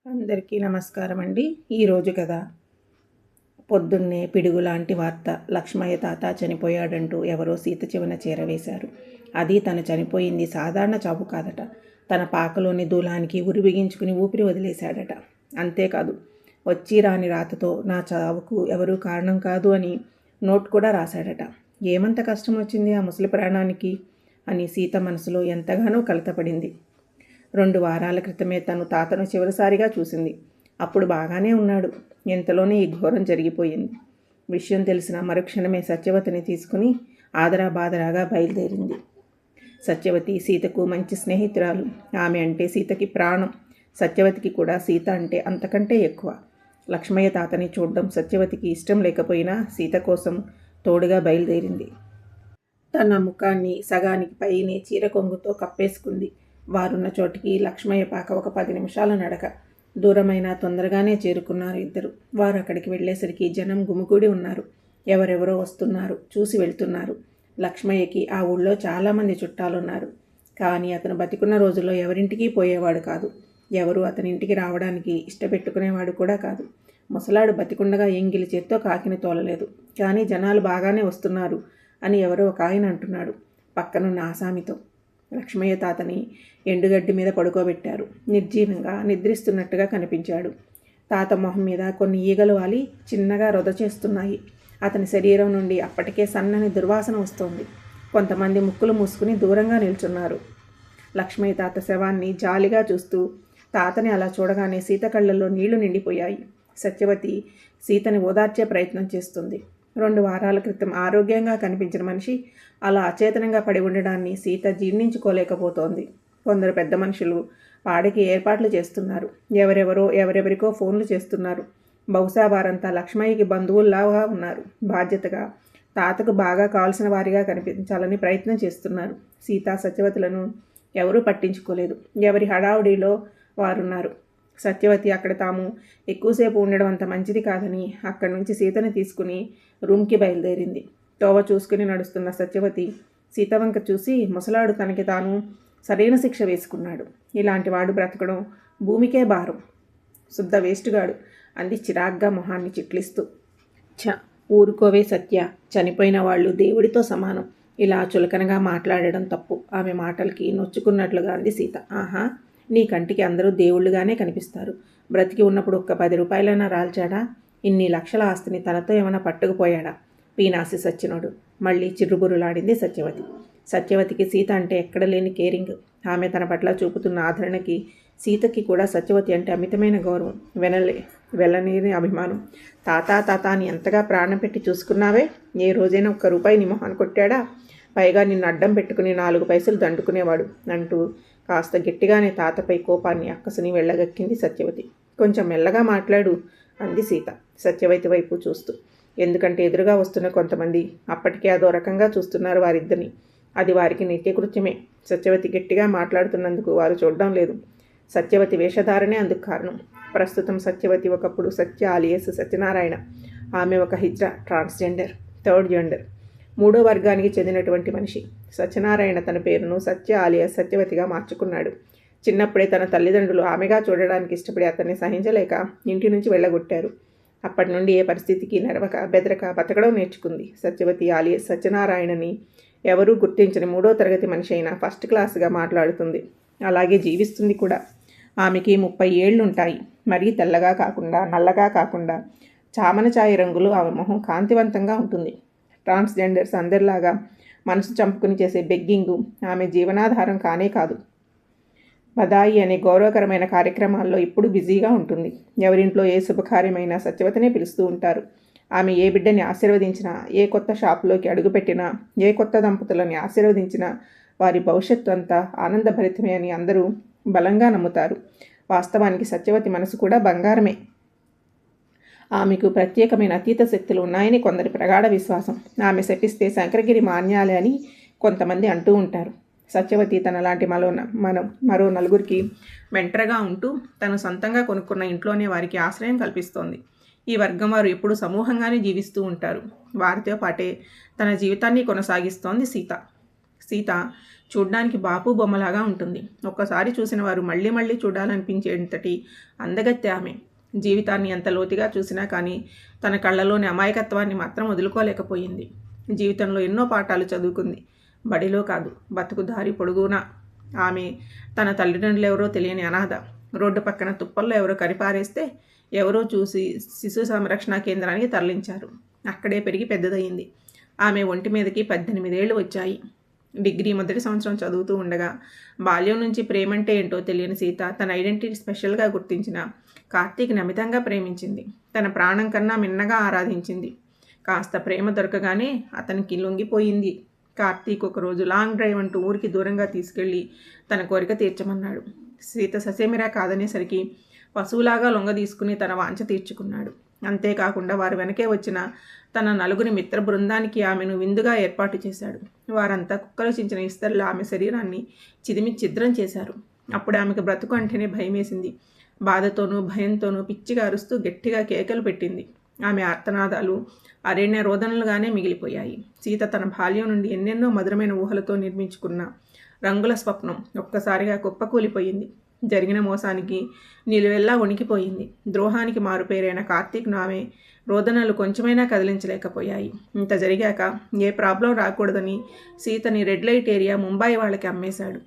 అందరికీ నమస్కారం అండి. ఈరోజు కథ పొద్దున్నే పిడుగులాంటి వార్త. లక్ష్మయ్య తాత చనిపోయాడంటూ ఎవరో సీత చెవిన చేరవేశారు. అది తను చనిపోయింది సాధారణ చావు కాదట. తన పాకలోని దూలానికి ఉరి బిగించుకుని ఊపిరి వదిలేశాడట. అంతేకాదు, వచ్చి రాని రాతతో నా చావుకు ఎవరూ కారణం కాదు అని నోట్ కూడా రాశాడట. ఏమంత కష్టం వచ్చింది ఆ ముసలి ప్రాణానికి అని సీత మనసులో ఎంతగానో కలతపడింది. 2 వారాల క్రితమే తను తాతను చివరిసారిగా చూసింది. అప్పుడు బాగానే ఉన్నాడు. ఎంతలోనే ఈ ఘోరం జరిగిపోయింది. విషయం తెలిసిన మరుక్షణమే సత్యవతిని తీసుకుని ఆదరాబాదరాగా బయలుదేరింది. సత్యవతి సీతకు మంచి స్నేహితురాలు. ఆమె అంటే సీతకి ప్రాణం. సత్యవతికి కూడా సీత అంటే అంతకంటే ఎక్కువ. లక్ష్మయ్య తాతని చూడడం సత్యవతికి ఇష్టం లేకపోయినా సీత కోసం తోడుగా బయలుదేరింది. తన ముఖాన్ని సగానికి పైనే చీర కొంగుతో కప్పేసుకుంది. వారున్న చోటికి లక్ష్మయ్య పాక ఒక 10 నిమిషాల నడక. దూరమైన తొందరగానే చేరుకున్నారు ఇద్దరు. వారు అక్కడికి వెళ్ళేసరికి జనం గుమిగూడి ఉన్నారు. ఎవరెవరో వస్తున్నారు, చూసి వెళ్తున్నారు. లక్ష్మయ్యకి ఆ ఊళ్ళో చాలామంది చుట్టాలున్నారు. కానీ అతను బతికున్న రోజుల్లో ఎవరింటికి పోయేవాడు కాదు. ఎవరు అతని ఇంటికి రావడానికి ఇష్టపెట్టుకునేవాడు కూడా కాదు. ముసలాడు బతికుండగా ఎంగిలి చేత్తో కాకిని తోలలేదు. కానీ జనాలు బాగానే వస్తున్నారు అని ఎవరో ఒక ఆయన అంటున్నాడు పక్కనున్న ఆసామితో. లక్ష్మయ్య తాతని ఎండుగడ్డి మీద పడుకోబెట్టారు. నిర్జీవంగా నిద్రిస్తున్నట్టుగా కనిపించాడు. తాత మొహం మీద కొన్ని ఈగలు వాలి చిన్నగా రొద చేస్తున్నాయి. అతని శరీరం నుండి అప్పటికే సన్నని దుర్వాసన వస్తోంది. కొంతమంది ముక్కులు మూసుకుని దూరంగా నిల్చున్నారు. లక్ష్మయ్య తాత శవాన్ని జాలిగా చూస్తూ తాతని అలా చూడగానే సీత కళ్ళల్లో నీళ్లు నిండిపోయాయి. సత్యవతి సీతని ఓదార్చే ప్రయత్నం చేస్తుంది. 2 వారాల క్రితం ఆరోగ్యంగా కనిపించిన మనిషి అలా అచేతనంగా పడి ఉండడాన్ని సీత జీర్ణించుకోలేకపోతోంది. కొందరు పెద్ద మనుషులు పాడికి ఏర్పాట్లు చేస్తున్నారు. ఎవరెవరికో ఫోన్లు చేస్తున్నారు. బహుశా వారంతా లక్ష్మయ్యకి బంధువుల్లాగా ఉన్నారు. బాధ్యతగా తాతకు బాగా కావాల్సిన వారిగా కనిపించాలని ప్రయత్నం చేస్తున్నారు. సీత సత్యవతులను ఎవరూ పట్టించుకోలేదు. ఎవరి హడావుడిలో వారున్నారు. సత్యవతి అక్కడ తాము ఎక్కువసేపు ఉండడం అంత మంచిది కాదని అక్కడి నుంచి సీతని తీసుకుని రూమ్కి బయలుదేరింది. తోవ చూసుకుని నడుస్తున్న సత్యవతి సీతవంక చూసి ముసలాడు తనకి తాను సరైన శిక్ష వేసుకున్నాడు. ఇలాంటి వాడు బ్రతకడం భూమికే భారం. శుద్ధ వేస్టుగాడు అంది చిరాగ్గా మొహాన్ని చిట్లిస్తూ. ఊరుకోవే సత్య, చనిపోయిన వాళ్ళు దేవుడితో సమానం. ఇలా చులకనగా మాట్లాడడం తప్పు. ఆమె మాటలకి నొచ్చుకున్నట్లుగా అంది సీత. ఆహా, నీ కంటికి అందరూ దేవుళ్ళుగానే కనిపిస్తారు. బ్రతికి ఉన్నప్పుడు ఒక్క 10 రూపాయలైనా రాల్చాడా? ఇన్ని లక్షల ఆస్తిని తనతో ఏమైనా పట్టుకుపోయాడా? పీనాసి సచ్చినోడు. మళ్ళీ చిర్రుబురులాడింది సత్యవతి. సత్యవతికి సీత అంటే ఎక్కడ లేని కేరింగ్. ఆమె తన పట్ల చూపుతున్న ఆదరణకి సీతకి కూడా సత్యవతి అంటే అమితమైన గౌరవం, వెళ్ళలేని అభిమానం. తాత అని ఎంతగా ప్రాణం పెట్టి చూసుకున్నావే, ఏ రోజైనా 1 రూపాయి నీ మొహాన్ని కొట్టాడా? పైగా నిన్ను అడ్డం పెట్టుకుని 4 పైసలు దండుకునేవాడు అంటూ కాస్త గట్టిగానే తాతపై కోపాన్ని అక్కసుని వెళ్ళగక్కింది సత్యవతి. కొంచెం మెల్లగా మాట్లాడు అంది సీత సత్యవతి వైపు చూస్తూ. ఎందుకంటే ఎదురుగా వస్తున్న కొంతమంది అప్పటికే అదో రకంగా చూస్తున్నారు వారిద్దరిని. అది వారికి నిత్యకృత్యమే. సత్యవతి గట్టిగా మాట్లాడుతున్నందుకు వారు చూడడం లేదు. సత్యవతి వేషధారణే అందుకు కారణం. ప్రస్తుతం సత్యవతి ఒకప్పుడు సత్య ఆలియస్ సత్యనారాయణ. ఆమె ఒక హిజ్రా, ట్రాన్స్జెండర్, 3rd జెండర్, 3వ వర్గానికి చెందినటువంటి మనిషి. సత్యనారాయణ తన పేరును సత్య ఆలియస్ సత్యవతిగా మార్చుకున్నాడు. చిన్నప్పుడే తన తల్లిదండ్రులు ఆమెగా చూడడానికి ఇష్టపడి అతన్ని సహించలేక ఇంటి నుంచి వెళ్ళగొట్టారు. అప్పటి నుండి ఏ పరిస్థితికి నడవక బెదరక బతకడం నేర్చుకుంది. సత్యవతి ఆలియస్ సత్యనారాయణని ఎవరూ గుర్తించని 3వ తరగతి మనిషి అయినా ఫస్ట్ క్లాస్గా మాట్లాడుతుంది. అలాగే జీవిస్తుంది కూడా. ఆమెకి 30 ఏళ్లుంటాయి. మరీ తెల్లగా కాకుండా నల్లగా కాకుండా చామన ఛాయ రంగులో ఆమె మొహం కాంతివంతంగా ఉంటుంది. ట్రాన్స్జెండర్స్ అందరిలాగా మనసు చంపుకుని చేసే బెగ్గింగు ఆమె జీవనాధారం కానే కాదు. బదాయి అనే గౌరవకరమైన కార్యక్రమాల్లో ఇప్పుడు బిజీగా ఉంటుంది. ఎవరింట్లో ఏ శుభకార్యమైనా సత్యవతినే పిలుస్తూ ఉంటారు. ఆమె ఏ బిడ్డని ఆశీర్వదించినా, ఏ కొత్త షాపులోకి అడుగుపెట్టినా, ఏ కొత్త దంపతులని ఆశీర్వదించినా వారి భవిష్యత్తు అంతా ఆనందభరితమే అని అందరూ బలంగా నమ్ముతారు. వాస్తవానికి సత్యవతి మనసు కూడా బంగారమే. ఆమెకు ప్రత్యేకమైన అతీత శక్తులు ఉన్నాయని కొందరి ప్రగాఢ విశ్వాసం. ఆమె శపిస్తే శంకరగిరి మాన్యాలే అని కొంతమంది అంటూ ఉంటారు. సత్యవతి తనలాంటి మరో 4గురికి మెంటర్గా ఉంటూ తను సొంతంగా కొనుక్కున్న ఇంట్లోనే వారికి ఆశ్రయం కల్పిస్తోంది. ఈ వర్గం వారు ఎప్పుడూ సమూహంగానే జీవిస్తూ ఉంటారు. వారితో పాటే తన జీవితాన్ని కొనసాగిస్తోంది సీత. చూడ్డానికి బాపు బొమ్మలాగా ఉంటుంది. ఒక్కసారి చూసిన వారు మళ్ళీ మళ్ళీ చూడాలనిపించేంతటి అందగత్తె ఆమె. జీవితాన్ని ఎంత లోతుగా చూసినా కానీ తన కళ్ళలోని అమాయకత్వాన్ని మాత్రం వదులుకోలేకపోయింది. జీవితంలో ఎన్నో పాఠాలు చదువుకుంది. బడిలో కాదు, బతుకు దారి పొడుగునా. ఆమె తన తల్లిదండ్రులు ఎవరో తెలియని అనాథ. రోడ్డు పక్కన తుప్పల్లో ఎవరో కరిపారేస్తే ఎవరో చూసి శిశు సంరక్షణ కేంద్రానికి తరలించారు. అక్కడే పెరిగి పెద్దదయ్యింది. ఆమె ఒంటి మీదకి 18 ఏళ్ళు వచ్చాయి. డిగ్రీ మొదటి సంవత్సరం చదువుతూ ఉండగా బాల్యం నుంచి ప్రేమంటే ఏంటో తెలియని సీత తన ఐడెంటిటీ స్పెషల్గా గుర్తించిన కార్తీక్ని అమితంగా ప్రేమించింది. తన ప్రాణం కన్నా మిన్నగా ఆరాధించింది. కాస్త ప్రేమ దొరకగానే అతనికి లొంగిపోయింది. కార్తీక్ ఒకరోజు లాంగ్ డ్రైవ్ అంటూ ఊరికి దూరంగా తీసుకెళ్లి తన కోరిక తీర్చమన్నాడు. సీత ససేమిరా కాదనేసరికి పశువులాగా లొంగ తీసుకుని తన వాంఛ తీర్చుకున్నాడు. అంతేకాకుండా వారి వెనకే వచ్చిన తన నలుగురి మిత్ర బృందానికి ఆమెను విందుగా ఏర్పాటు చేశాడు. వారంతా కుక్కలు చించిన ఇస్తరులు ఆమె శరీరాన్ని చిదిమి ఛిద్రం చేశారు. అప్పుడు ఆమెకు బ్రతుకు అంటేనే భయమేసింది. బాధతోనూ భయంతోనూ పిచ్చిగా అరుస్తూ గట్టిగా కేకలు పెట్టింది. ఆమె ఆర్తనాదాలు అరణ్య రోదనలుగానే మిగిలిపోయాయి. సీత తన బాల్యం నుండి ఎన్నెన్నో మధురమైన ఊహలతో నిర్మించుకున్న రంగుల స్వప్నం ఒక్కసారిగా కుప్పకూలిపోయింది. జరిగిన మోసానికి నిలువెల్లా వణికిపోయింది. ద్రోహానికి మారుపేరైన కార్తీక్ను ఆమె రోదనలు కొంచెమైనా కదిలించలేకపోయాయి. ఇంత జరిగాక ఏ ప్రాబ్లం రాకూడదని సీతని రెడ్ లైట్ ఏరియా ముంబాయి వాళ్ళకి అమ్మేశాడు.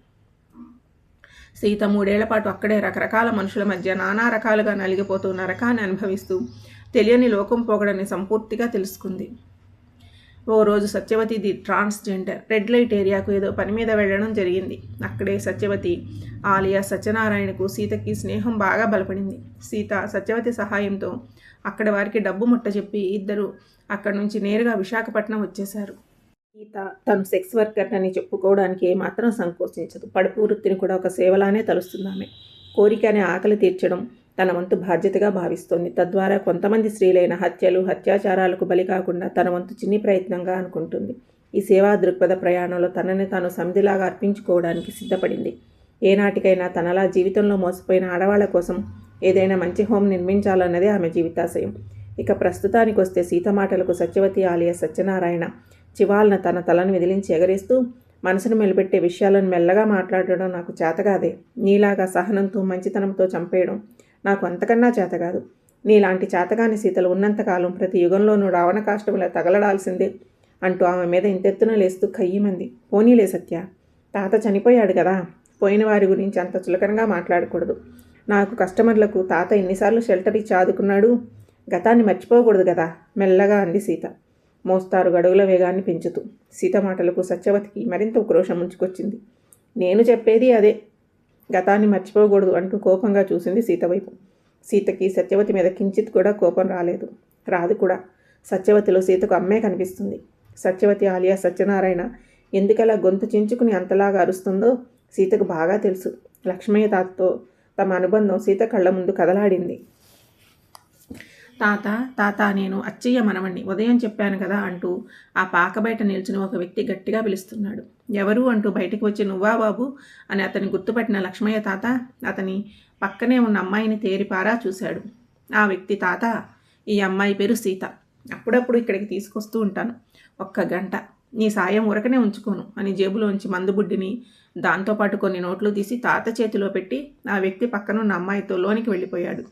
సీత 3 ఏళ్ల పాటు అక్కడే రకరకాల మనుషుల మధ్య నానా రకాలుగా నలిగిపోతూ నరకాన్ని అనుభవిస్తూ తెలియని లోకం పోగడని సంపూర్తిగా తెలుసుకుంది. ఓ రోజు సత్యవతి ట్రాన్స్జెండర్ రెడ్ లైట్ ఏరియాకు ఏదో పని మీద వెళ్ళడం జరిగింది. అక్కడే సత్యవతి ఆలియా సత్యనారాయణకు సీతకి స్నేహం బాగా బలపడింది. సీత సత్యవతి సహాయంతో అక్కడ వారికి డబ్బు ముట్ట చెప్పి ఇద్దరు అక్కడి నుంచి నేరుగా విశాఖపట్నం వచ్చేశారు. సీత తను సెక్స్ వర్కర్ అని చెప్పుకోవడానికి ఏమాత్రం సంకోచించదు. పడుపు వృత్తిని కూడా ఒక సేవలానే తలుస్తుంది ఆమె. కోరిక అనే ఆకలి తీర్చడం తన వంతు బాధ్యతగా భావిస్తోంది. తద్వారా కొంతమంది స్త్రీలైన హత్యలు అత్యాచారాలకు బలి కాకుండా తన వంతు చిన్ని ప్రయత్నంగా అనుకుంటుంది. ఈ సేవా దృక్పథ ప్రయాణంలో తనని తాను సమిధిలాగా అర్పించుకోవడానికి సిద్ధపడింది. ఏనాటికైనా తనలా జీవితంలో మోసపోయిన ఆడవాళ్ల కోసం ఏదైనా మంచి హోం నిర్మించాలన్నదే ఆమె జీవితాశయం. ఇక ప్రస్తుతానికి వస్తే సీత మాటలకు సత్యవతి ఆలియా సత్యనారాయణ చివాలన తన తలను విదిలించి ఎగరేస్తూ, మనసును మెలిపెట్టే విషయాలను మెల్లగా మాట్లాడడం నాకు చేతగాదే. నీలాగా సహనంతో మంచితనంతో చంపేయడం నాకు అంతకన్నా చేతగాదు. నీలాంటి చేతగాని సీతలు ఉన్నంతకాలం ప్రతి యుగంలోనూ రావణ కాష్టములా తగలడాల్సిందే అంటూ ఆమె మీద ఇంతెత్తున లేస్తూ ఖయ్యమంది. పోనీలే సత్య, తాత చనిపోయాడు కదా, పోయిన వారి గురించి అంత చులకనగా మాట్లాడకూడదు. నాకు కస్టమర్లకు తాత ఎన్నిసార్లు షెల్టర్ ఇచ్చి ఆదుకున్నాడు, గతాన్ని మర్చిపోకూడదు కదా మెల్లగా అంది సీత మోస్తారు గడుగుల వేగాన్ని పెంచుతూ. సీత మాటలకు సత్యవతికి మరింత ఉక్రోషం ముంచుకొచ్చింది. నేను చెప్పేది అదే, గతాన్ని మర్చిపోకూడదు అంటూ కోపంగా చూసింది సీత వైపు. సీతకి సత్యవతి మీద కించిత్ కూడా కోపం రాలేదు, రాదు కూడా. సత్యవతిలో సీతకు అమ్మే కనిపిస్తుంది. సత్యవతి ఆలియా సత్యనారాయణ ఎందుకలా గొంతు చించుకుని అంతలాగా అరుస్తుందో సీతకు బాగా తెలుసు. లక్ష్మయ్య తాతతో తమ అనుబంధం సీత కళ్ళ ముందు కదలాడింది. తాత తాత, నేను అచ్చయ్య మనవణ్ణి, ఉదయం చెప్పాను కదా అంటూ ఆ పాక బయట నిల్చుని ఒక వ్యక్తి గట్టిగా పిలుస్తున్నాడు. ఎవరు అంటూ బయటికి వచ్చి నువ్వా బాబు అని అతని గుర్తుపట్టిన లక్ష్మయ్య తాత అతని పక్కనే ఉన్న అమ్మాయిని తేరిపారా చూశాడు. ఆ వ్యక్తి, తాత, ఈ అమ్మాయి పేరు సీత, అప్పుడప్పుడు ఇక్కడికి తీసుకొస్తూ ఉంటాను, 1 గంట, నీ సాయం ఉరకనే ఉంచుకోను అని జేబులోంచి మందుబుడ్డిని దాంతోపాటు కొన్ని నోట్లు తీసి తాత చేతిలో పెట్టి ఆ వ్యక్తి పక్కనున్న అమ్మాయితో లోనికి వెళ్ళిపోయాడు.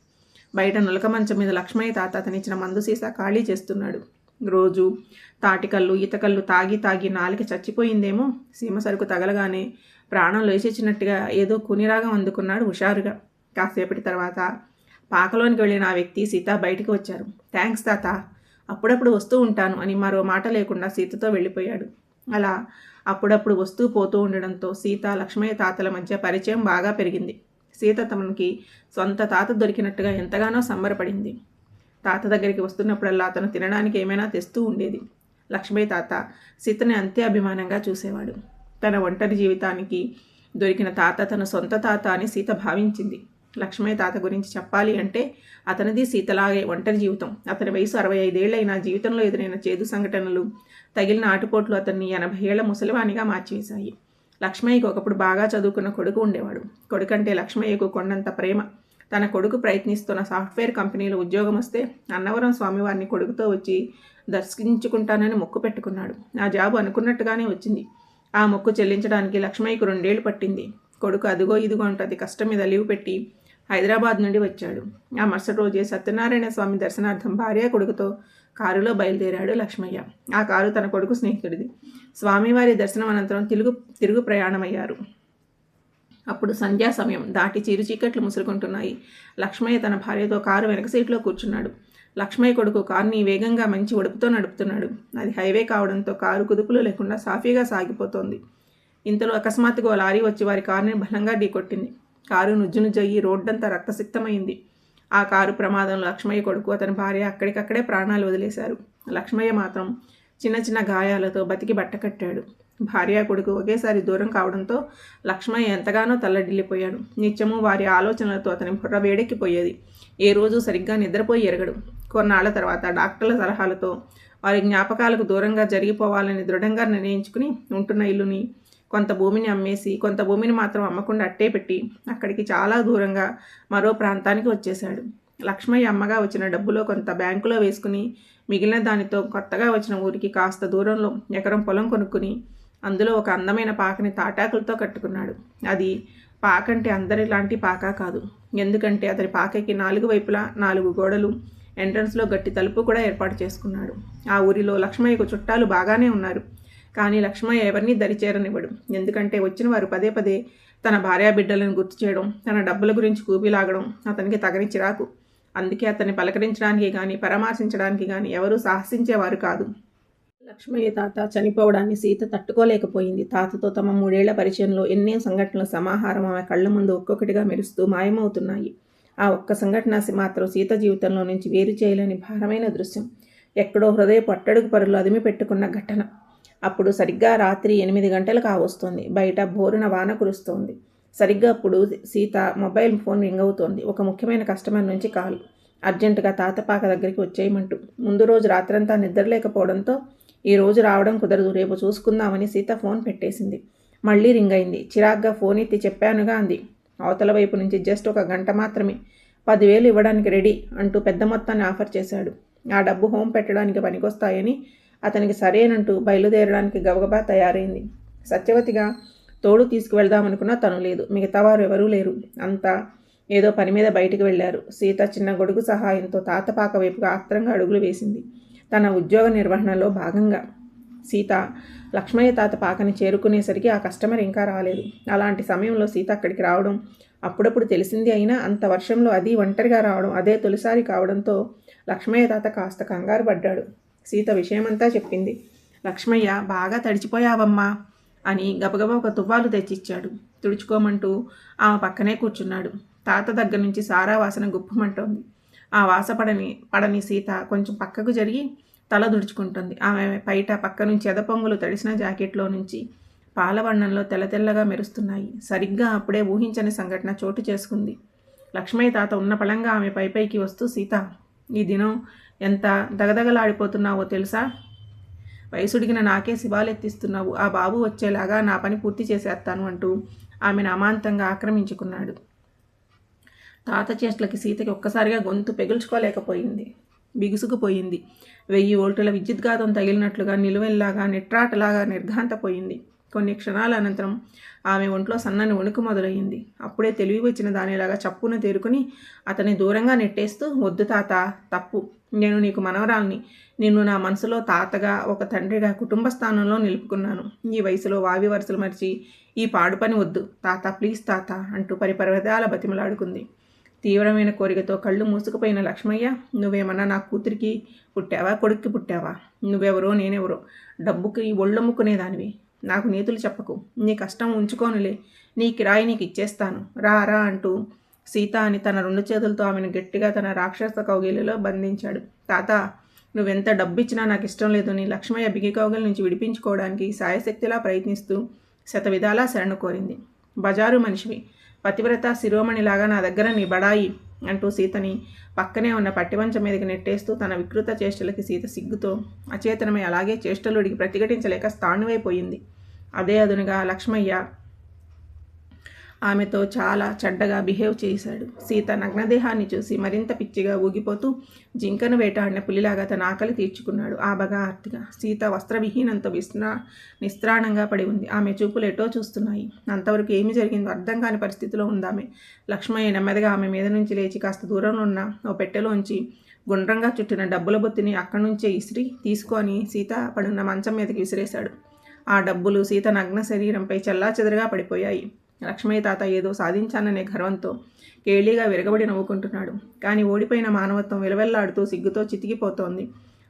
బయట నులక మంచం మీద లక్ష్మయ్య తాత అతనిచ్చిన మందు సీసా ఖాళీ చేస్తున్నాడు. రోజు తాటికల్లు ఈతకల్లు తాగి తాగి నాలిక చచ్చిపోయిందేమో, సీమ సరుకు తగలగానే ప్రాణం లేచిచ్చినట్టుగా ఏదో కునిరాగం అందుకున్నాడు హుషారుగా. కాసేపటి తర్వాత పాకలోనికి వెళ్ళిన ఆ వ్యక్తి సీత బయటికి వచ్చారు. థ్యాంక్స్ తాత, అప్పుడప్పుడు వస్తూ ఉంటాను అని మరో మాట లేకుండా సీతతో వెళ్ళిపోయాడు. అలా అప్పుడప్పుడు వస్తూ పోతూ ఉండడంతో సీత లక్ష్మయ్య తాతల మధ్య పరిచయం బాగా పెరిగింది. సీత తమకి సొంత తాత దొరికినట్టుగా ఎంతగానో సంబరపడింది. తాత దగ్గరికి వస్తున్నప్పుడల్లా అతను తినడానికి ఏమైనా తెస్తూ ఉండేది. లక్ష్మయ్య తాత సీతని అంతే అభిమానంగా చూసేవాడు. తన ఒంటరి జీవితానికి దొరికిన తాత తన సొంత తాత అని సీత భావించింది. లక్ష్మయ్య తాత గురించి చెప్పాలి అంటే అతనిది సీతలాగే ఒంటరి జీవితం. అతని వయసు 65 ఏళ్ళైనా జీవితంలో ఎదురైన చేదు సంఘటనలు, తగిలిన ఆటుపోట్లు అతన్ని 80 ఏళ్ల ముసలివానిగా మార్చివేశాయి. లక్ష్మయ్యకు ఒకప్పుడు బాగా చదువుకున్న కొడుకు ఉండేవాడు. కొడుకంటే లక్ష్మయ్యకు కొండంత ప్రేమ. తన కొడుకు ప్రయత్నిస్తున్న సాఫ్ట్వేర్ కంపెనీలో ఉద్యోగం వస్తే అన్నవరం స్వామివారిని కొడుకుతో వచ్చి దర్శించుకుంటానని మొక్కు పెట్టుకున్నాడు. ఆ జాబు అనుకున్నట్టుగానే వచ్చింది. ఆ మొక్కు చెల్లించడానికి లక్ష్మయ్యకు 2 ఏళ్లు పట్టింది. కొడుకు అదిగో ఇదిగో అంటూ అతి కష్టం మీద లీవ్ పెట్టి హైదరాబాద్ నుండి వచ్చాడు. ఆ మరుసటి రోజే సత్యనారాయణ స్వామి దర్శనార్థం భార్య కొడుకుతో కారులో బయలుదేరాడు లక్ష్మయ్య. ఆ కారు తన కొడుకు స్నేహితుడిది. స్వామివారి దర్శనం అనంతరం తిరుగు ప్రయాణమయ్యారు. అప్పుడు సంధ్యా సమయం దాటి చీకట్లు ముసురుకుంటున్నాయి. లక్ష్మయ్య తన భార్యతో కారు వెనక సీట్లో కూర్చున్నాడు. లక్ష్మయ్య కొడుకు కారుని వేగంగా మంచి ఒడుపుతో నడుపుతున్నాడు. అది హైవే కావడంతో కారు కుదుపులు లేకుండా సాఫీగా సాగిపోతోంది. ఇంతలో అకస్మాత్తుగా ఓ లారీ వచ్చి వారి కారుని బలంగా ఢీకొట్టింది. కారు నుజ్జునుజ్జయి రోడ్డంతా రక్తసిక్తమైంది. ఆ కారు ప్రమాదంలో లక్ష్మయ్య కొడుకు అతని భార్య అక్కడికక్కడే ప్రాణాలు వదిలేశారు. లక్ష్మయ్య మాత్రం చిన్న చిన్న గాయాలతో బతికి బట్టకట్టాడు. భార్య కొడుకు ఒకేసారి దూరం కావడంతో లక్ష్మయ్య ఎంతగానో తల్లడిల్లిపోయాడు. నిత్యము వారి ఆలోచనలతో అతని బుర్ర వేడెక్కిపోయేది. ఏ రోజు సరిగ్గా నిద్రపోయి ఎరగడు. కొన్నాళ్ల తర్వాత డాక్టర్ల సలహాలతో వారి జ్ఞాపకాలకు దూరంగా జరిగిపోవాలని దృఢంగా నిర్ణయించుకుని ఉంటున్న ఇల్లుని, కొంత భూమిని అమ్మేసి కొంత భూమిని మాత్రం అమ్మకుండా అట్టే పెట్టి అక్కడికి చాలా దూరంగా మరో ప్రాంతానికి వచ్చేశాడు. లక్ష్మయ్య అమ్మగా వచ్చిన డబ్బులో కొంత బ్యాంకులో వేసుకుని మిగిలిన దానితో కొత్తగా వచ్చిన ఊరికి కాస్త దూరంలో ఎకరం పొలం కొనుక్కుని అందులో ఒక అందమైన పాకని తాటాకులతో కట్టుకున్నాడు. అది పాకంటే అందరిలాంటి పాక కాదు. ఎందుకంటే అతని పాకకి 4 వైపులా 4 గోడలు, ఎంట్రన్స్లో గట్టి తలుపు కూడా ఏర్పాటు చేసుకున్నాడు. ఆ ఊరిలో లక్ష్మయ్యకు చుట్టాలు బాగానే ఉన్నారు. కానీ లక్ష్మయ్య ఎవరినీ దరిచేరనివ్వడు. ఎందుకంటే వచ్చిన వారు పదే పదే తన భార్యాబిడ్డలను గుర్తు చేయడం, తన డబ్బుల గురించి కూపిలాగడం అతనికి తగని చిరాకు. అందుకే అతన్ని పలకరించడానికి కానీ పరామర్శించడానికి కానీ ఎవరూ సాహసించేవారు కాదు. లక్ష్మయ్య తాత చనిపోవడాన్ని సీత తట్టుకోలేకపోయింది. తాతతో తమ 3 ఏళ్ల పరిచయంలో ఎన్నో సంఘటనల సమాహారం ఆమె కళ్ళ ముందు ఒక్కొక్కటిగా మెరుస్తూ మాయమవుతున్నాయి. ఆ ఒక్క సంఘటన మాత్రం సీత జీవితంలో నుంచి వేరు చేయలేని భారమైన దృశ్యం. ఎక్కడో హృదయపు అట్టడుగు పరులు అదిమి పెట్టుకున్న ఘటన. అప్పుడు సరిగ్గా రాత్రి 8 గంటలు కావస్తోంది. బయట బోరున వాన కురుస్తోంది. సరిగ్గా అప్పుడు సీత మొబైల్ ఫోన్ రింగ్ అవుతోంది. ఒక ముఖ్యమైన కస్టమర్ నుంచి కాల్. అర్జెంటుగా తాతపాక దగ్గరికి వచ్చేయమంటూ. ముందు రోజు రాత్రంతా నిద్రలేకపోవడంతో ఈ రోజు రావడం కుదరదు, రేపు చూసుకుందామని సీత ఫోన్ పెట్టేసింది. మళ్ళీ రింగ్ అయింది. చిరాగ్గా ఫోన్ ఎత్తి చెప్పానుగా అంది. అవతల వైపు నుంచి జస్ట్ 1 గంట మాత్రమే, 10,000 ఇవ్వడానికి రెడీ అంటూ పెద్ద మొత్తాన్ని ఆఫర్ చేశాడు. ఆ డబ్బు హోమ్ పెట్టడానికి పనికొస్తాయని అతనికి సరేనంటూ బయలుదేరడానికి గబగబా తయారైంది. సత్యవతిగా తోడు తీసుకువెళ్దామనుకున్నా తను లేదు. మిగతా వారు ఎవరూ లేరు. అంతా ఏదో పని మీద బయటికి వెళ్లారు. సీత చిన్న గొడుగు సహాయంతో తాతపాక వైపుగా ఆత్రంగా అడుగులు వేసింది. తన ఉద్యోగ నిర్వహణలో భాగంగా సీత లక్ష్మయ్య తాత పాకని చేరుకునేసరికి ఆ కస్టమర్ ఇంకా రాలేదు. అలాంటి సమయంలో సీత అక్కడికి రావడం అప్పుడప్పుడు తెలిసింది. అయినా అంత వర్షంలో అది ఒంటరిగా రావడం అదే తొలిసారి కావడంతో లక్ష్మయ్య తాత కాస్త కంగారు పడ్డాడు. సీత విషయమంతా చెప్పింది. లక్ష్మయ్య బాగా తడిచిపోయావమ్మా అని గబగబా ఒక తువ్వాలు తెచ్చిచ్చాడు. తుడుచుకోమంటూ ఆమె పక్కనే కూర్చున్నాడు. తాత దగ్గర నుంచి సారా వాసన గుప్పమంటోంది. ఆ వాస పడని సీత కొంచెం పక్కకు జరిగి తల దుడుచుకుంటుంది. ఆమె పక్క నుంచి ఎదపొంగులు తడిసిన జాకెట్లో నుంచి పాలవర్ణంలో తెల్లగా మెరుస్తున్నాయి. సరిగ్గా అప్పుడే ఊహించని సంఘటన చోటు చేసుకుంది. లక్ష్మయ్య తాత ఉన్న పళంగా ఆమె పైకి వస్తూ, సీత, ఈ దినం ఎంత దగదగలాడిపోతున్నావో తెలుసా? వయసుడిగిన నాకే శివాలెత్తిస్తున్నావు. ఆ బాబు వచ్చేలాగా నా పని పూర్తి చేసేస్తాను అంటూ ఆమెను అమాంతంగా ఆక్రమించుకున్నాడు. తాత చేష్టలకి సీతకి ఒక్కసారిగా గొంతు పెగుల్చుకోలేకపోయింది. బిగుసుకుపోయింది. 1000 వోల్టుల విద్యుద్ఘాతం తగిలినట్లుగా నిలువెల్లాగా నిట్రాటలాగా నిర్ఘాంతపోయింది. కొన్ని క్షణాల అనంతరం ఆమె ఒంట్లో సన్నని వణుకు మొదలయ్యింది. అప్పుడే తెలివి వచ్చిన దానిలాగా చప్పున తేరుకుని అతన్ని దూరంగా నెట్టేస్తూ, వద్దు తాత, తప్పు. నేను నీకు మనవరాల్ని. నిన్ను నా మనసులో తాతగా, ఒక తండ్రిగా, కుటుంబ స్థానంలో నిలుపుకున్నాను. ఈ వయసులో వావి వరుసలు మరిచి ఈ పాడు పని వద్దు తాత, ప్లీజ్ తాత అంటూ పరిపర్వతాల బతిమలాడుకుంది. తీవ్రమైన కోరికతో కళ్ళు మూసుకుపోయిన లక్ష్మయ్య, నువ్వేమన్నా నా కూతురికి పుట్టావా, కొడుక్కి పుట్టావా? నువ్వెవరో నేనెవరో డబ్బుకి ఒళ్ళొమ్ముకునేదానివి. నాకు నీతులు చెప్పకు. నీ కష్టం ఉంచుకోనులే. నీ కిరాయి నీకు ఇచ్చేస్తాను, రా రా అంటూ సీత అని తన 2 చేతులతో ఆమెను గట్టిగా తన రాక్షస కౌగిలిలో బంధించాడు. తాత, నువ్వెంత డబ్బిచ్చినా నాకు ఇష్టం లేదు. నీ లక్ష్మయ్య బిగి కౌగిలి నుంచి విడిపించుకోవడానికి సాయశక్తిలా ప్రయత్నిస్తూ శతవిధాలా శరణు కోరింది. బజారు మనిషివి, పతివ్రత శిరోమణిలాగా నా దగ్గర నీ బడాయి అంటూ సీతని పక్కనే ఉన్న పట్టివంచ మీదకి నెట్టేస్తూ తన వికృత చేష్టలకి సీత సిగ్గుతో అచేతనమై అలాగే చేష్టలుడికి ప్రతిఘటించలేక స్థాణువైపోయింది. అదే అదునుగా లక్ష్మయ్య ఆమెతో చాలా చెడ్డగా బిహేవ్ చేశాడు. సీత నగ్నదేహాన్ని చూసి మరింత పిచ్చిగా ఊగిపోతూ జింకను వేటాడిన పులిలాగా తన ఆకలి తీర్చుకున్నాడు ఆబగా ఆర్తిగా. సీత వస్త్రవిహీనంతో నిస్త్రాణంగా పడి ఉంది. ఆమె చూపులు ఎటో చూస్తున్నాయి. అంతవరకు ఏమి జరిగిందో అర్థం కాని పరిస్థితిలో ఉందామె. లక్ష్మయ్య నెమ్మదిగా ఆమె మీద నుంచి లేచి కాస్త దూరంలో ఉన్న ఓ పెట్టెలోంచి గుండ్రంగా చుట్టిన డబ్బుల బొత్తిని అక్కడి నుంచే ఇసిరి తీసుకొని సీత పడున్న మంచం మీదకి విసిరేశాడు. ఆ డబ్బులు సీత నగ్న శరీరంపై చెల్లాచెదరుగా పడిపోయాయి. లక్ష్మయ్య తాత ఏదో సాధించాననే గర్వంతో కేళీగా విరగబడి నవ్వుకుంటున్నాడు. కానీ ఓడిపోయిన మానవత్వం విలవెల్లాడుతూ సిగ్గుతో చితికిపోతోంది.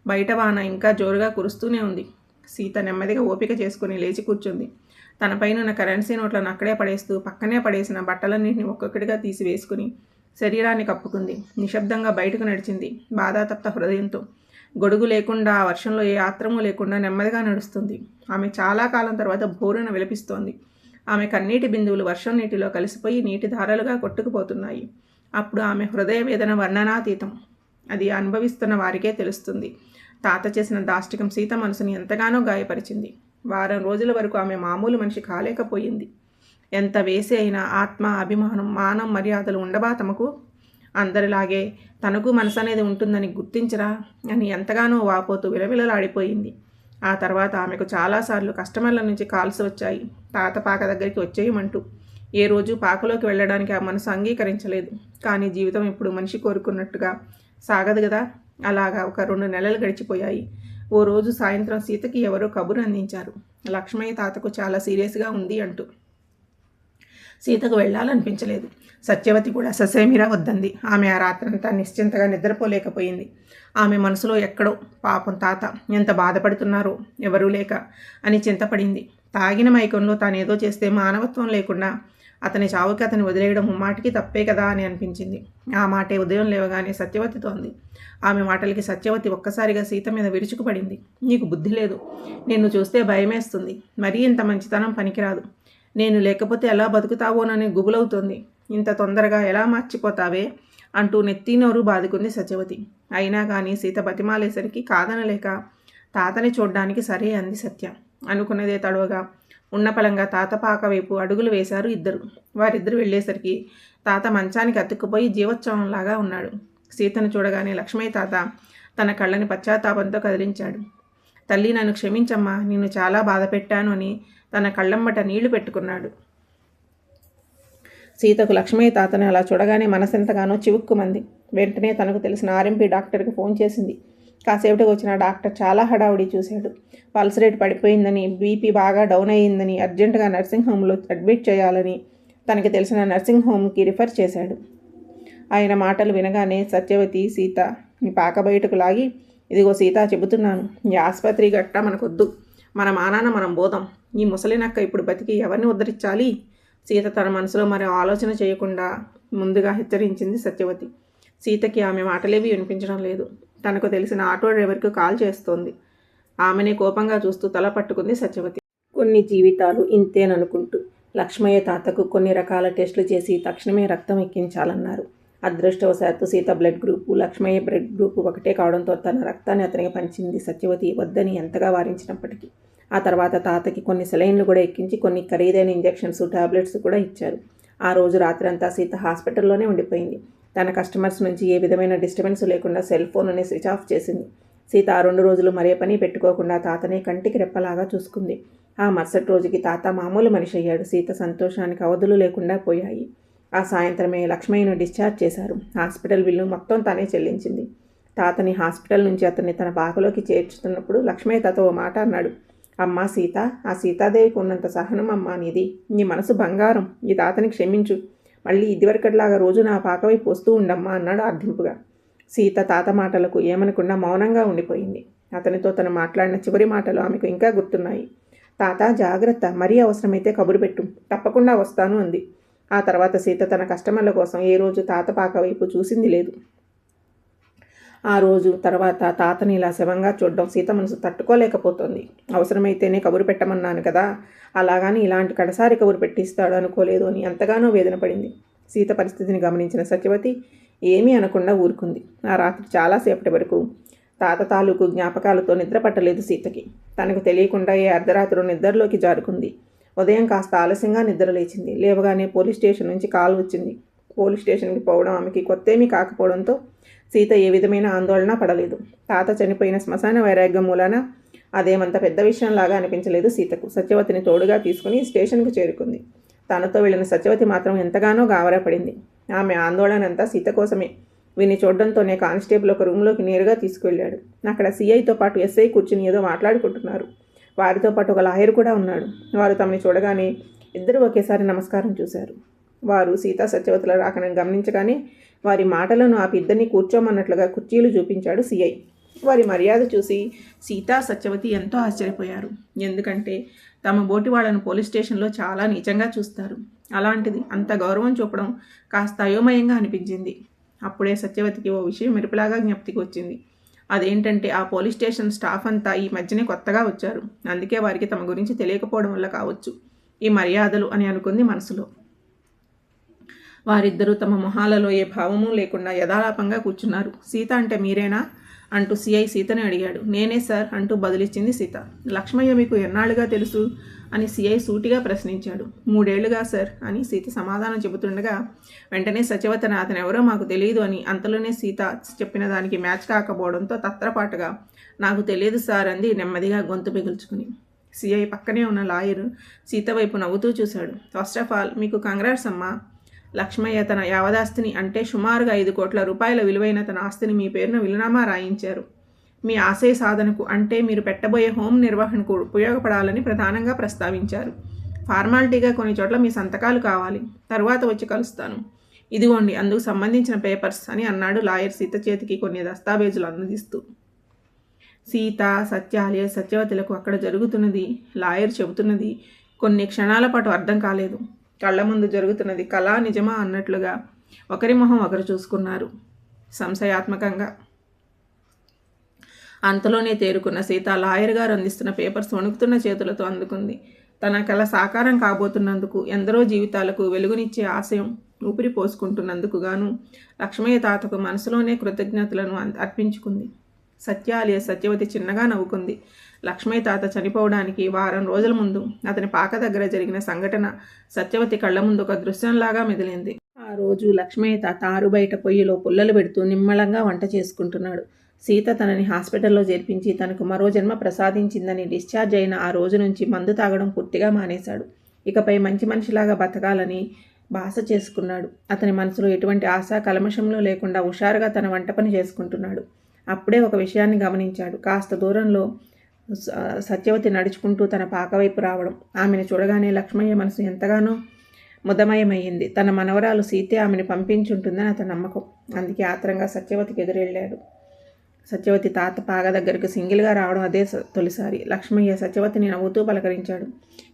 బయట వాన ఇంకా జోరుగా కురుస్తూనే ఉంది. సీత నెమ్మదిగా ఓపిక చేసుకుని లేచి కూర్చుంది. తన పైన కరెన్సీ నోట్లను అక్కడే పడేస్తూ పక్కనే పడేసిన బట్టలన్నింటినీ ఒక్కొక్కటిగా తీసి వేసుకుని శరీరాన్ని కప్పుకుంది. నిశ్శబ్దంగా బయటకు నడిచింది బాధాతప్త హృదయంతో. గొడుగు లేకుండా ఆ వర్షంలో ఏ ఆత్రమూ లేకుండా నెమ్మదిగా నడుస్తుంది. ఆమె చాలా కాలం తర్వాత బోరున విలపిస్తోంది. ఆమె కన్నీటి బిందువులు వర్షం నీటిలో కలిసిపోయి నీటి ధారలుగా కొట్టుకుపోతున్నాయి. అప్పుడు ఆమె హృదయ వేదన వర్ణనాతీతం. అది అనుభవిస్తున్న వారికే తెలుస్తుంది. తాత చేసిన దాష్టికం సీత మనసుని ఎంతగానో గాయపరిచింది. వారం రోజుల వరకు ఆమె మామూలు మనిషి కాలేకపోయింది. ఎంత వేసి అయినా ఆత్మ, అభిమానం, మానం, మర్యాదలు ఉండబా తమకు? అందరిలాగే తనకు మనసు అనేది ఉంటుందని గుర్తించరా అని ఎంతగానో వాపోతూ విలవిలలాడిపోయింది. ఆ తర్వాత ఆమెకు చాలాసార్లు కస్టమర్ల నుంచి కాల్స్ వచ్చాయి. తాత పాక దగ్గరికి వచ్చేయమంటూ. ఏ రోజు పాకలోకి వెళ్ళడానికి ఆ మనసు అంగీకరించలేదు. కానీ జీవితం ఇప్పుడు మనిషి కోరుకున్నట్టుగా సాగదు కదా. అలాగా ఒక 2 నెలలు గడిచిపోయాయి. ఓ రోజు సాయంత్రం సీతకి ఎవరో కబురు అందించారు. లక్ష్మయ్య తాతకు చాలా సీరియస్గా ఉంది అంటూ. సీతకు వెళ్ళాలనిపించలేదు. సత్యవతి కూడా ససేమిరా వద్దంది. ఆమె ఆ రాత్రంతా నిశ్చింతగా నిద్రపోలేకపోయింది. ఆమె మనసులో ఎక్కడో పాపం తాత ఎంత బాధపడుతున్నారో ఎవరూ లేక అని చింతపడింది. తాగిన మైకంలో తానేదో చేస్తే మానవత్వం లేకుండా అతని చావుకి అతని వదిలేయడం ముమ్మాటికి తప్పే కదా అని అనిపించింది. ఆ మాటే ఉదయం లేవగానే సత్యవతితో అంది. ఆమె మాటలకి సత్యవతి ఒక్కసారిగా సీత మీద విరుచుకుపడింది. నీకు బుద్ధి లేదు. నిన్ను చూస్తే భయమేస్తుంది. మరీ ఇంత మంచితనం పనికిరాదు. నేను లేకపోతే ఎలా బతుకుతావోనని గుబులవుతోంది. ఇంత తొందరగా ఎలా మర్చిపోతావే అంటూ నెత్తినోరు బాదుకుంది సత్యవతి. అయినా కానీ సీత బతిమాలేసరికి కాదనలేక తాతని చూడ్డానికి సరే అంది సత్య. అనుకున్నదే తడవగా ఉన్నపలంగా తాత పాక వైపు అడుగులు వేశారు ఇద్దరు. వారిద్దరు వెళ్ళేసరికి తాత మంచానికి అతుక్కుపోయి జీవోత్సవంలాగా ఉన్నాడు. సీతను చూడగానే లక్ష్మయ్య తాత తన కళ్ళని పశ్చాత్తాపంతో కదిలించాడు. తల్లి, నన్ను క్షమించమ్మా, నిన్ను చాలా బాధ పెట్టాను అని తన కళ్ళమ్మట నీళ్లు పెట్టుకున్నాడు. సీతకు లక్ష్మయ్య తాతని అలా చూడగానే మనసెంతగానో చివుక్కుమంది. వెంటనే తనకు తెలిసిన ఆర్ఎంపీ డాక్టర్కి ఫోన్ చేసింది. కాసేపటికి వచ్చిన డాక్టర్ చాలా హడావుడి చూశాడు. పల్స్ రేట్ పడిపోయిందని, బీపీ బాగా డౌన్ అయ్యిందని, అర్జెంటుగా నర్సింగ్ హోమ్లో అడ్మిట్ చేయాలని తనకి తెలిసిన నర్సింగ్ హోమ్కి రిఫర్ చేశాడు. ఆయన మాటలు వినగానే సత్యవతి సీత నీ పాక బయటకు లాగి, ఇదిగో సీత చెబుతున్నాను, ఈ ఆసుపత్రి గట్ట మనకొద్దు. మన మానాన మనం బోదాం. ఈ ముసలినక్క ఇప్పుడు బతికి ఎవరిని ఉద్ధరించాలి? సీత తన మనసులో మరో ఆలోచన చేయకుండా ముందుగా హెచ్చరించింది సత్యవతి. సీతకి ఆమె మాటలేవి వినిపించడం లేదు. తనకు తెలిసిన ఆటో డ్రైవర్కు కాల్ చేస్తోంది. ఆమెనే కోపంగా చూస్తూ తల పట్టుకుంది సత్యవతి. కొన్ని జీవితాలు ఇంతేననుకుంటూ లక్ష్మయ్య తాతకు కొన్ని రకాల టెస్టులు చేసి తక్షణమే రక్తం ఎక్కించాలన్నారు. అదృష్టవశాత్తు Sita blood group, Lakshmayya blood group ఒకటే కావడంతో తన రక్తాన్ని అతనికి పంచింది సత్యవతి వద్దని ఎంతగా వారించినప్పటికీ. ఆ తర్వాత తాతకి కొన్ని సెలైన్లు కూడా ఎక్కించి కొన్ని ఖరీదైన ఇంజెక్షన్స్, టాబ్లెట్స్ కూడా ఇచ్చారు. ఆ రోజు రాత్రంతా సీత హాస్పిటల్లోనే ఉండిపోయింది. తన కస్టమర్స్ నుంచి ఏ విధమైన డిస్టర్బెన్స్ లేకుండా సెల్ ఫోన్ని స్విచ్ ఆఫ్ చేసింది. సీత ఆ 2 రోజులు మరే పని పెట్టుకోకుండా తాతనే కంటికి రెప్పలాగా చూసుకుంది. ఆ మరుసటి రోజుకి తాత మామూలు మనిషి అయ్యాడు. సీత సంతోషానికి అవధులు లేకుండా పోయాయి. ఆ సాయంత్రమే లక్ష్మయ్యను డిశ్చార్జ్ చేశారు. హాస్పిటల్ బిల్లు మొత్తం తానే చెల్లించింది. తాతని హాస్పిటల్ నుంచి అతన్ని తన పాకలోకి చేర్చుతున్నప్పుడు లక్ష్మయ్య తాత ఓ మాట అన్నాడు. అమ్మా సీత, ఆ సీతాదేవికి ఉన్నంత సహనం అమ్మా నీది. నీ మనసు బంగారం. ఈ తాతని క్షమించు. మళ్ళీ ఇదివరకట్లాగా రోజు నా పాకవైపు వస్తూ ఉండమ్మా అన్నాడు అర్థింపుగా. సీత తాత మాటలకు ఏమనకుండా మౌనంగా ఉండిపోయింది. అతనితో తను మాట్లాడిన చివరి మాటలు ఆమెకు ఇంకా గుర్తున్నాయి. తాత జాగ్రత్త, మరీ అవసరమైతే కబురు పెట్టు, తప్పకుండా వస్తాను అంది. ఆ తర్వాత సీత తన కస్టమర్ల కోసం ఏ రోజు తాత పాక వైపు చూసింది లేదు. ఆ రోజు తర్వాత తాతని ఇలా శవంగా చూడడం సీత మనసు తట్టుకోలేకపోతుంది. అవసరమైతేనే కబురు పెట్టమన్నాను కదా, అలాగని ఇలాంటి కడసారి కబురు పెట్టిస్తాడు అనుకోలేదు అని ఎంతగానో వేదన పడింది. సీత పరిస్థితిని గమనించిన సత్యవతి ఏమీ అనకుండా ఊరుకుంది. ఆ రాత్రి చాలాసేపటి వరకు తాత తాలూకు జ్ఞాపకాలతో నిద్ర పట్టలేదు సీతకి. తనకు తెలియకుండా ఏ అర్ధరాత్రి నిద్రలోకి జారుకుంది. ఉదయం కాస్త ఆలస్యంగా నిద్ర లేచింది. లేవగానే పోలీస్ స్టేషన్ నుంచి కాల్ వచ్చింది. పోలీస్ స్టేషన్కి పోవడం ఆమెకి కొత్తేమీ కాకపోవడంతో సీత ఏ విధమైన ఆందోళన పడలేదు. తాత చనిపోయిన శ్మశాన వైరాగ్యం మూలాన అదేమంత పెద్ద విషయంలాగా అనిపించలేదు సీతకు. సత్యవతిని తోడుగా తీసుకుని స్టేషన్కు చేరుకుంది. తనతో వెళ్ళిన సత్యవతి మాత్రం ఎంతగానో గాబరాపడింది. ఆమె ఆందోళన అంతా సీత కోసమే. వీని చూడడంతోనే కానిస్టేబుల్ ఒక రూమ్లోకి నేరుగా తీసుకువెళ్ళాడు. అక్కడ సీఐతో పాటు ఎస్ఐ కూర్చుని ఏదో మాట్లాడుకుంటున్నారు. వారితో పాటు ఒక లాయర్ కూడా ఉన్నాడు. వారు తమని చూడగానే ఇద్దరు ఒకేసారి నమస్కారం చూశారు. వారు సీతా సత్యవతుల రాకనని గమనించగానే వారి మాటలను ఆపి ఇద్దరిని కూర్చోమన్నట్లుగా కుర్చీలు చూపించాడు సీఐ. వారి మర్యాద చూసి సీతా సత్యవతి ఎంతో ఆశ్చర్యపోయారు. ఎందుకంటే తమ బోటి వాళ్ళను పోలీస్ స్టేషన్లో చాలా నీచంగా చూస్తారు. అలాంటిది అంత గౌరవం చూపడం కాస్త అయోమయంగా అనిపించింది. అప్పుడే సత్యవతికి ఓ విషయం మెరుపులాగా జ్ఞప్తికి వచ్చింది. అదేంటంటే ఆ పోలీస్ స్టేషన్ స్టాఫ్ అంతా ఈ మధ్యనే కొత్తగా వచ్చారు. అందుకే వారికి తమ గురించి తెలియకపోవడం వల్ల కావచ్చు ఈ మర్యాదలు అని అనుకుంది మనసులో. వారిద్దరూ తమ మొహాలలో ఏ భావమూ లేకుండా యథాలాపంగా కూర్చున్నారు. సీత అంటే మీరేనా అంటూ సిఐ సీతని అడిగాడు. నేనే సార్ అంటూ బదులిచ్చింది సీత. లక్ష్మయ్య మీకు ఎన్నాళ్ళుగా తెలుసు అని సిఐ సూటిగా ప్రశ్నించాడు. 3 ఏళ్లుగా సార్ అని సీత సమాధానం చెబుతుండగా వెంటనే సత్యవతన అతనెవరో మాకు తెలియదు అని అంతలోనే సీత చెప్పిన దానికి మ్యాచ్ కాకపోవడంతో తత్రపాటుగా నాకు తెలియదు సార్ అంది నెమ్మదిగా గొంతు పిగుల్చుకుని. సిఐ పక్కనే ఉన్న లాయరు సీత వైపు నవ్వుతూ చూశాడు. ఫస్ట్ ఆఫ్ ఆల్ మీకు కంగ్రాట్స్ అమ్మా. లక్ష్మయ్య తన యావదాస్తిని అంటే సుమారుగా 5 కోట్ల రూపాయల విలువైన తన ఆస్తిని మీ పేరున విలునామా రాయించారు. మీ ఆశయ సాధనకు అంటే మీరు పెట్టబోయే హోమ్ నిర్వహణకు ఉపయోగపడాలని ప్రధానంగా ప్రస్తావించారు. ఫార్మాలిటీగా కొన్ని చోట్ల మీ సంతకాలు కావాలి. తరువాత వచ్చి కలుస్తాను. ఇదిగోండి అందుకు సంబంధించిన పేపర్స్ అని అన్నాడు లాయర్ సీత చేతికి కొన్ని దస్తావేజులు అందిస్తూ. సీత, సత్యాలయ, సత్యవతులకు అక్కడ జరుగుతున్నది, లాయర్ చెబుతున్నది కొన్ని క్షణాల పాటు అర్థం కాలేదు. కళ్ళ ముందు జరుగుతున్నది కళా నిజమా అన్నట్లుగా ఒకరి మొహం ఒకరు చూసుకున్నారు సంశయాత్మకంగా. అంతలోనే తేరుకున్న సీత లాయర్ గారు అందిస్తున్న పేపర్స్ వణుకుతున్న చేతులతో అందుకుంది. తన కళ సాకారం కాబోతున్నందుకు, ఎందరో జీవితాలకు వెలుగునిచ్చే ఆశయం ఊపిరి పోసుకుంటున్నందుకు గాను లక్ష్మయ్య తాతకు మనసులోనే కృతజ్ఞతలను అర్పించుకుంది. సత్యాలయ సత్యవతి చిన్నగా నవ్వుకుంది. లక్ష్మయ్య తాత చనిపోవడానికి వారం రోజుల ముందు అతని పాక దగ్గర జరిగిన సంఘటన సత్యవతి కళ్ళ ముందు ఒక దృశ్యంలాగా మెదిలింది. ఆ రోజు లక్ష్మయ్య తాత ఆరుబయట పొయ్యిలో పుల్లలు పెడుతూ నిమ్మళంగా వంట చేసుకుంటున్నాడు. సీత తనని హాస్పిటల్లో చేర్పించి తనకు మరో జన్మ ప్రసాదించిందని డిశ్చార్జ్ అయిన ఆ రోజు నుంచి మందు తాగడం పూర్తిగా మానేశాడు. ఇకపై మంచి మనిషిలాగా బతకాలని భాష చేసుకున్నాడు. అతని మనసులో ఎటువంటి ఆశ కల్మషంలో లేకుండా హుషారుగా తన వంట పని చేసుకుంటున్నాడు. అప్పుడే ఒక విషయాన్ని గమనించాడు. కాస్త దూరంలో సత్యవతి నడుచుకుంటూ తన పాక వైపు రావడం. ఆమెను చూడగానే లక్ష్మయ్య మనసు ఎంతగానో ముదమయమయ్యింది. తన మనవరాలు సీతే ఆమెను పంపించుంటుందని అతని నమ్మకం. అందుకే ఆత్రంగా సత్యవతికి ఎదురెళ్ళాడు. సత్యవతి తాత పాక దగ్గరకు సింగిల్గా రావడం అదే తొలిసారి. లక్ష్మయ్య సత్యవతిని నవ్వుతూ పలకరించాడు.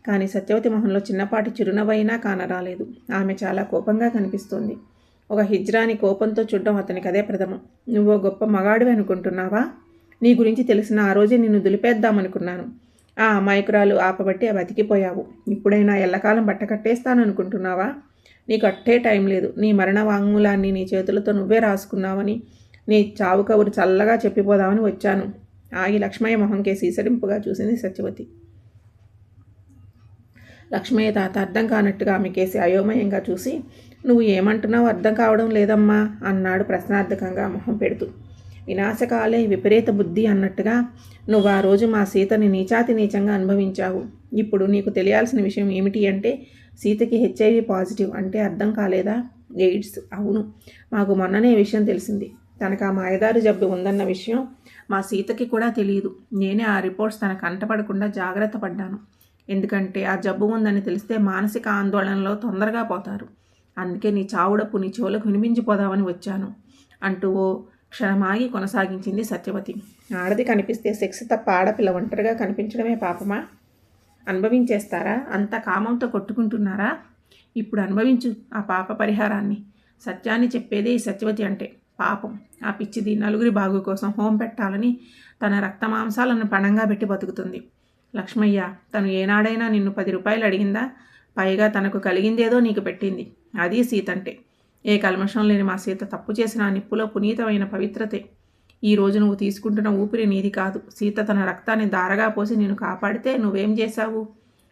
కానీ సత్యవతి మొహంలో చిన్నపాటి చిరునవ్వైనా కానరాలేదు. ఆమె చాలా కోపంగా కనిపిస్తోంది. ఒక హిజ్రాని కోపంతో చూడడం అతనికి అదే ప్రథమం. నువ్వో గొప్ప మగాడివి అనుకుంటున్నావా? నీ గురించి తెలిసిన ఆ రోజే నిన్ను దులిపేద్దామనుకున్నాను. ఆ అమాయకురాలు ఆపబట్టి బతికిపోయావు. ఇప్పుడైనా ఎల్లకాలం బట్టకట్టేస్తాననుకుంటున్నావా? నీకు అట్టే టైం లేదు. నీ మరణ వాంగ్మూలాన్ని నీ చేతులతో నువ్వే రాసుకున్నావని, నీ చావు కబురు చల్లగా చెప్పిపోదామని వచ్చాను. ఆగి లక్ష్మయ్య మొహం కేసి ఈసడింపుగా చూసింది సత్యవతి. లక్ష్మయ్య తాత అర్థం కానట్టుగా ఆమె కేసి అయోమయంగా చూసి, నువ్వు ఏమంటున్నావు అర్థం కావడం లేదమ్మా అన్నాడు ప్రశ్నార్థకంగా మొహం పెడుతూ. వినాశకాలే విపరీత బుద్ధి అన్నట్టుగా నువ్వు ఆ రోజు మా సీతని నీచాతి నీచంగా అనుభవించావు. ఇప్పుడు నీకు తెలియాల్సిన విషయం ఏమిటి అంటే సీతకి HIV పాజిటివ్. అంటే అర్థం కాలేదా? ఎయిడ్స్. అవును, మాకు మొన్ననే విషయం తెలిసింది. తనకు ఆ మాయదారు జబ్బు ఉందన్న విషయం మా సీతకి కూడా తెలియదు. నేనే ఆ రిపోర్ట్స్ తనకు అంటపడకుండా జాగ్రత్త పడ్డాను. ఎందుకంటే ఆ జబ్బు ఉందని తెలిస్తే మానసిక ఆందోళనలో తొందరగా పోతారు. అందుకే నీ చావుడప్పు నీ చెవులకు వినిపించిపోదామని వచ్చాను అంటూ ఓ క్షణమాగి కొనసాగించింది సత్యవతి. ఆడది కనిపిస్తే సెక్స్ తప్ప ఆడపిల్ల ఒంటరిగా కనిపించడమే పాపమా? అనుభవించేస్తారా? అంత కామంతో కొట్టుకుంటున్నారా? ఇప్పుడు అనుభవించు ఆ పాప పరిహారాన్ని. సత్యాన్ని చెప్పేదే ఈ సత్యవతి అంటే. పాపం ఆ పిచ్చిది నలుగురి బాగు కోసం హోం పెట్టాలని తన రక్తమాంసాలను పణంగా పెట్టి బతుకుతుంది. లక్ష్మయ్య తను ఏనాడైనా నిన్ను 10 రూపాయలు అడిగిందా? పైగా తనకు కలిగిందేదో నీకు పెట్టింది. అది సీత అంటే. ఏ కల్మషం లేని మా సీత తప్పు చేసిన ఆ నిప్పులో పునీతమైన పవిత్రతే. ఈరోజు నువ్వు తీసుకుంటున్న ఊపిరి నీది కాదు. సీత తన రక్తాన్ని దారగా పోసి నిన్ను కాపాడితే నువ్వేం చేశావు?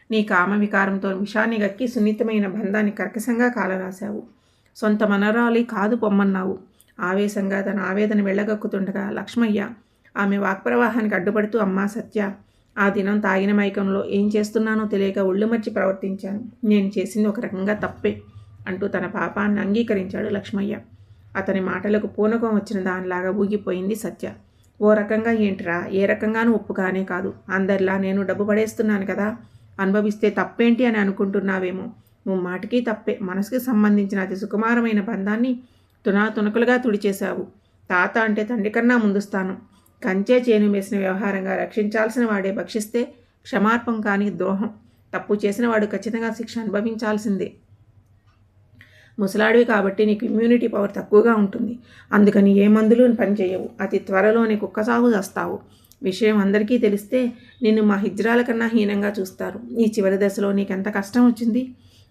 నీ కామ వికారంతో విషాన్ని గక్కి సున్నితమైన బంధాన్ని కర్కశంగా కాలరాశావు. సొంత మనరాలి కాదు పొమ్మన్నావు. ఆవేశంగా తన ఆవేదన వెళ్ళగక్కుతుండగా లక్ష్మయ్య ఆమె వాక్ప్రవాహానికి అడ్డుపడుతూ, అమ్మా సత్య, ఆ దినం తాగిన మైకంలో ఏం చేస్తున్నానో తెలియక ఒళ్ళు మర్చి ప్రవర్తించాను. నేను చేసింది ఒక రకంగా తప్పే అంటూ తన పాపాన్ని అంగీకరించాడు లక్ష్మయ్య. అతని మాటలకు పూనకం వచ్చిన దానిలాగా ఊగిపోయింది సత్య. ఓ రకంగా ఏంట్రా, ఏ రకంగానూ ఒప్పుగానే కాదు. అందరిలా నేను డబ్బు పడేస్తున్నాను కదా, అనుభవిస్తే తప్పేంటి అని అనుకుంటున్నావేమో. ముమ్మాటికి తప్పే. మనసుకి సంబంధించిన అతి సుకుమారమైన బంధాన్ని తునాతునకలుగా తుడిచేశావు. తాత అంటే తండ్రి కన్నా ముందుస్తాను. కంచే చేను వేసిన వ్యవహారంగా రక్షించాల్సిన వాడే భక్షిస్తే క్షమార్పం కాని ద్రోహం. తప్పు చేసిన వాడు ఖచ్చితంగా శిక్ష అనుభవించాల్సిందే. ముసలాడివి కాబట్టి నీకు ఇమ్యూనిటీ పవర్ తక్కువగా ఉంటుంది. అందుకని ఏ మందులు పనిచేయవు. అతి త్వరలోనే కుక్కసాగు చేస్తావు. విషయం అందరికీ తెలిస్తే నిన్ను మా హిజ్రాల కన్నా హీనంగా చూస్తారు. ఈ చివరి దశలో నీకెంత కష్టం వచ్చింది.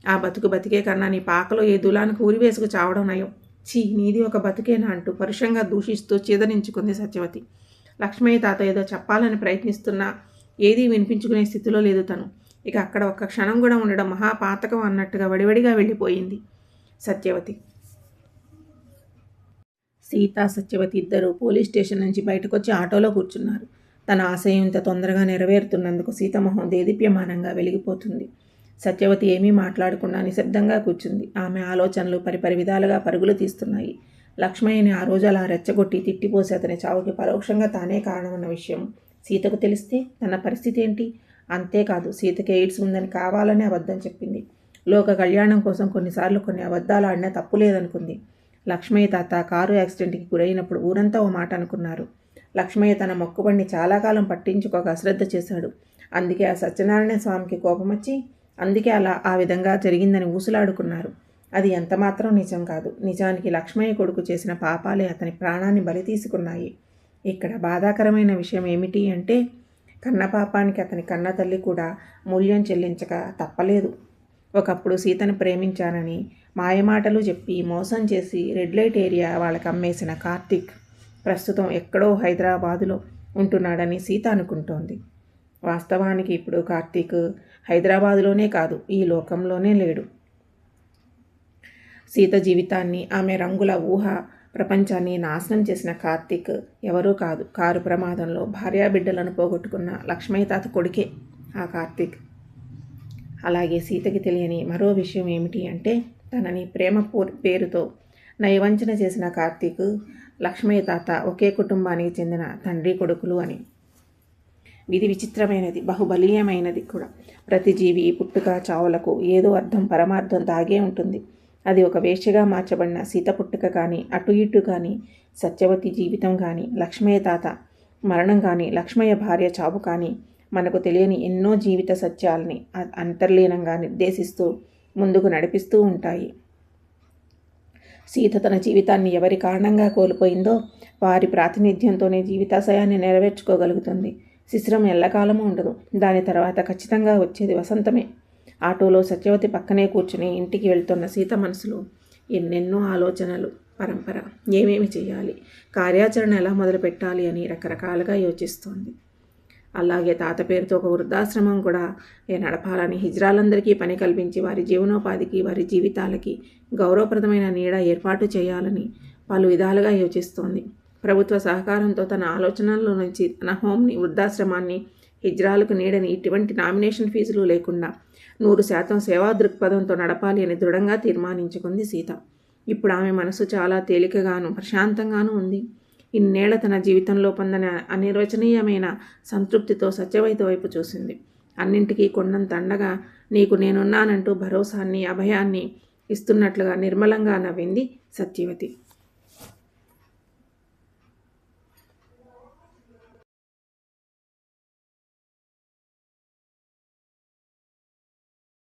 ఆ బతుకు బతికే కన్నా నీ పాకలో ఏ దులానికి ఊరి వేసుకు చావడం నయం. చీ, నీది ఒక బతుకేనా అంటూ పరుషంగా దూషిస్తూ చేదరించుకుంది సత్యవతి. లక్ష్మయ్య తాత ఏదో చెప్పాలని ప్రయత్నిస్తున్నా ఏదీ వినిపించుకునే స్థితిలో లేదు తను. ఇక అక్కడ ఒక్క క్షణం కూడా ఉండడం మహాపాతకం అన్నట్టుగా వడివడిగా వెళ్ళిపోయింది సత్యవతి. సీత, సత్యవతి ఇద్దరు పోలీస్ స్టేషన్ నుంచి బయటకొచ్చి ఆటోలో కూర్చున్నారు. తన ఆశయం ఇంత తొందరగా నెరవేరుతున్నందుకు సీతమొహం దేదీప్యమానంగా వెలిగిపోతుంది. సత్యవతి ఏమీ మాట్లాడకుండా నిశ్శబ్దంగా కూర్చుంది. ఆమె ఆలోచనలు పరిపరి విధాలుగా పరుగులు తీస్తున్నాయి. లక్ష్మయ్యని ఆ రోజు అలా రెచ్చగొట్టి తిట్టిపోసి అతని చావుకి పరోక్షంగా తానే కారణమన్న విషయం సీతకు తెలిస్తే తన పరిస్థితి ఏంటి? అంతేకాదు, సీతకి ఎయిడ్స్ ఉందని కావాలనే అబద్ధం చెప్పింది. లోక కళ్యాణం కోసం కొన్నిసార్లు కొన్ని అబద్ధాలు ఆడినా తప్పు లేదనుకుంది. లక్ష్మయ్య తాత కారు యాక్సిడెంట్కి గురైనప్పుడు ఊరంతా ఓ మాట అనుకున్నారు. లక్ష్మయ్య తన మొక్కుబడిని చాలా కాలం పట్టించుకోక అశ్రద్ధ చేశాడు. అందుకే ఆ సత్యనారాయణ స్వామికి కోపం వచ్చి అందుకే అలా ఆ విధంగా జరిగిందని ఊసులాడుకున్నారు. అది ఎంతమాత్రం నిజం కాదు. నిజానికి లక్ష్మయ్య కొడుకు చేసిన పాపాలే అతని ప్రాణాన్ని బలి తీసుకున్నాయి. ఇక్కడ బాధాకరమైన విషయం ఏమిటి అంటే కన్న పాపానికి అతని కన్న తల్లి కూడా మూల్యం చెల్లించక తప్పలేదు. ఒకప్పుడు సీతను ప్రేమించానని మాయమాటలు చెప్పి మోసం చేసి రెడ్ లైట్ ఏరియా వాళ్ళకి అమ్మేసిన కార్తీక్ ప్రస్తుతం ఎక్కడో హైదరాబాదులో ఉంటున్నాడని సీత అనుకుంటోంది. వాస్తవానికి ఇప్పుడు కార్తీక్ హైదరాబాదులోనే కాదు, ఈ లోకంలోనే లేడు. సీత జీవితాన్ని, ఆమె రంగుల ఊహ ప్రపంచాన్ని నాశనం చేసిన కార్తీక్ ఎవరూ కాదు, కారు ప్రమాదంలో భార్యాబిడ్డలను పోగొట్టుకున్న లక్ష్మయ్య తాత కొడుకే ఆ కార్తీక్. అలాగే సీతకి తెలియని మరో విషయం ఏమిటి అంటే తనని ప్రేమ పేరుతో నయవంచన చేసిన కార్తీక్, లక్ష్మయ్య తాత ఒకే కుటుంబానికి చెందిన తండ్రి కొడుకులు అని. విధి విచిత్రమైనది, బహుబలీయమైనది కూడా. ప్రతి జీవి పుట్టుక చావులకు ఏదో అర్థం, పరమార్థం దాగే ఉంటుంది. అది ఒక వేశ్యగా మార్చబడిన సీత పుట్టుక కానీ, అటు ఇటు కానీ, సత్యవతి జీవితం కానీ, లక్ష్మయ్య తాత మరణం కానీ, లక్ష్మయ్య భార్య చావు కానీ మనకు తెలియని ఎన్నో జీవిత సత్యాలని అంతర్లీనంగా నిర్దేశిస్తూ ముందుకు నడిపిస్తూ ఉంటాయి. సీత తన జీవితాన్ని ఎవరి కారణంగా కోల్పోయిందో వారి ప్రాతినిధ్యంతోనే జీవితాశయాన్ని నెరవేర్చుకోగలుగుతుంది. శిశిరం ఎల్లకాలము ఉండదు. దాని తర్వాత ఖచ్చితంగా వచ్చేది వసంతమే. ఆటోలో సత్యవతి పక్కనే కూర్చుని ఇంటికి వెళ్తున్న సీత మనసులో ఎన్నెన్నో ఆలోచనలు పరంపర. ఏమేమి చేయాలి, కార్యాచరణ ఎలా మొదలు పెట్టాలి అని రకరకాలుగా యోచిస్తోంది. అలాగే తాత పేరుతో ఒక వృద్ధాశ్రమం కూడా నడపాలని, హిజ్రాలందరికీ పని కల్పించి వారి జీవనోపాధికి, వారి జీవితాలకి గౌరవప్రదమైన నీడ ఏర్పాటు చేయాలని పలు విధాలుగా యోచిస్తోంది. ప్రభుత్వ సహకారంతో తన ఆలోచనల నుంచి తన హోమ్ని, వృద్ధాశ్రమాన్ని, హిజ్రాలకు నీడని ఎటువంటి నామినేషన్ ఫీజులు లేకుండా 100% సేవా దృక్పథంతో నడపాలి అని దృఢంగా తీర్మానించుకుంది సీత. ఇప్పుడు ఆమె మనసు చాలా తేలికగాను ప్రశాంతంగానూ ఉంది. ఇన్నేళ్ల తన జీవితంలో పొందిన అనిర్వచనీయమైన సంతృప్తితో సత్యవతి వైపు చూసింది. అన్నింటికీ కొండంత అండగా నీకు నేనున్నానంటూ భరోసాన్ని, అభయాన్ని ఇస్తున్నట్లుగా నిర్మలంగా నవ్వింది సత్యవతి.